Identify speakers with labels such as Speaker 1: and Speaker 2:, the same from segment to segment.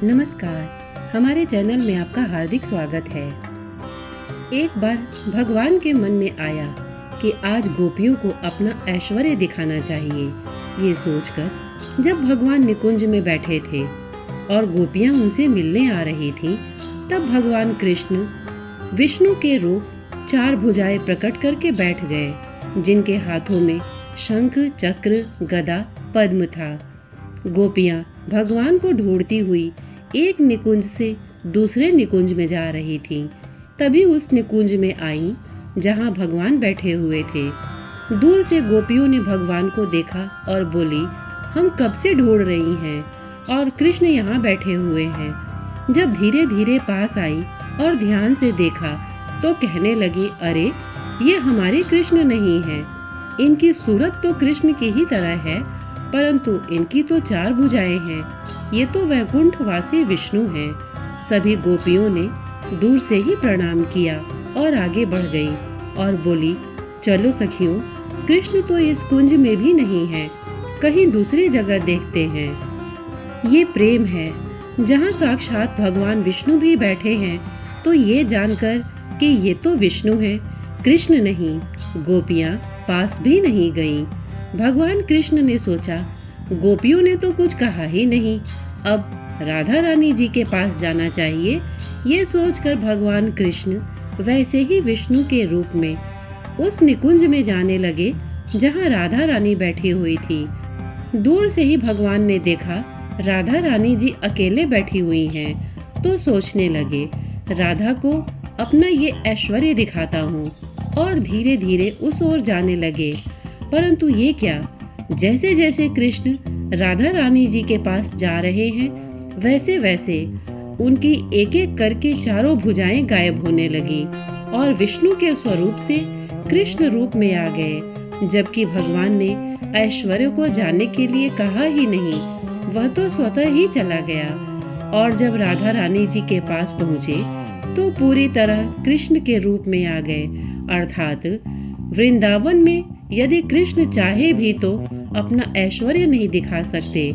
Speaker 1: नमस्कार, हमारे चैनल में आपका हार्दिक स्वागत है। एक बार भगवान के मन में आया कि आज गोपियों को अपना ऐश्वर्य दिखाना चाहिए। ये सोचकर जब भगवान निकुंज में बैठे थे और गोपियां उनसे मिलने आ रही थीं, तब भगवान कृष्ण विष्णु के रूप 4 भुजाएं प्रकट करके बैठ गए, जिनके हाथों में शंख, चक्र, गदा, पद्म था। गोपियां भगवान को ढूंढती हुई एक निकुंज से दूसरे निकुंज में जा रही थीं। तभी उस निकुंज में आई जहां भगवान बैठे हुए थे। दूर से गोपियों ने भगवान को देखा और बोली, हम कब से ढूंढ रही हैं और कृष्ण यहाँ बैठे हुए हैं। जब धीरे धीरे पास आई और ध्यान से देखा तो कहने लगी, अरे ये हमारे कृष्ण नहीं हैं। इनकी सूरत तो कृष्ण की ही तरह है, परंतु इनकी तो 4 भुजाएं हैं। ये तो वैकुंठवासी विष्णु हैं। सभी गोपियों ने दूर से ही प्रणाम किया और आगे बढ़ गई और बोली, चलो सखियों, कृष्ण तो इस कुंज में भी नहीं है, कहीं दूसरी जगह देखते हैं। ये प्रेम है, जहाँ साक्षात भगवान विष्णु भी बैठे हैं, तो ये जानकर कि ये तो विष्णु है, कृष्ण नहीं। गोपियाँ पास भी नहीं गईं। भगवान कृष्ण ने सोचा, गोपियों ने तो कुछ कहा ही नहीं, अब राधा रानी जी के पास जाना चाहिए। ये सोचकर भगवान कृष्ण वैसे ही विष्णु के रूप में उस निकुंज में जाने लगे जहाँ राधा रानी बैठी हुई थी। दूर से ही भगवान ने देखा राधा रानी जी अकेले बैठी हुई हैं, तो सोचने लगे, राधा को अपना ये ऐश्वर्य दिखाता हूँ, और धीरे धीरे उस ओर जाने लगे। परंतु ये क्या, जैसे जैसे कृष्ण राधा रानी जी के पास जा रहे हैं, वैसे वैसे उनकी एक एक करके 4 भुजाएं गायब होने लगी और विष्णु के स्वरूप से कृष्ण रूप में आ गए। जबकि भगवान ने ऐश्वर्य को जानने के लिए कहा ही नहीं, वह तो स्वतः ही चला गया। और जब राधा रानी जी के पास पहुँचे तो पूरी तरह कृष्ण के रूप में आ गए। अर्थात वृंदावन में यदि कृष्ण चाहे भी तो अपना ऐश्वर्य नहीं दिखा सकते,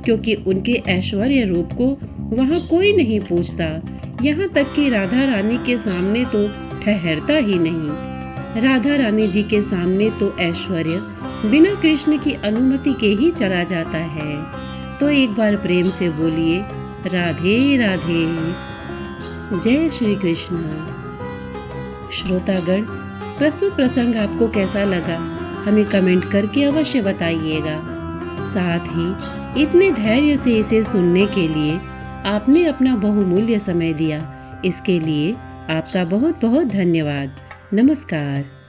Speaker 1: क्योंकि उनके ऐश्वर्य रूप को वहाँ कोई नहीं पूछता। यहाँ तक कि राधा रानी के सामने तो ठहरता ही नहीं। राधा रानी जी के सामने तो ऐश्वर्य बिना कृष्ण की अनुमति के ही चला जाता है। तो एक बार प्रेम से बोलिए, राधे राधे। जय श्री कृष्ण। श्रोतागण, प्रस्तुत प्रसंग आपको कैसा लगा, हमें कमेंट करके अवश्य बताइएगा। साथ ही इतने धैर्य से इसे सुनने के लिए आपने अपना बहुमूल्य समय दिया, इसके लिए आपका बहुत बहुत धन्यवाद। नमस्कार।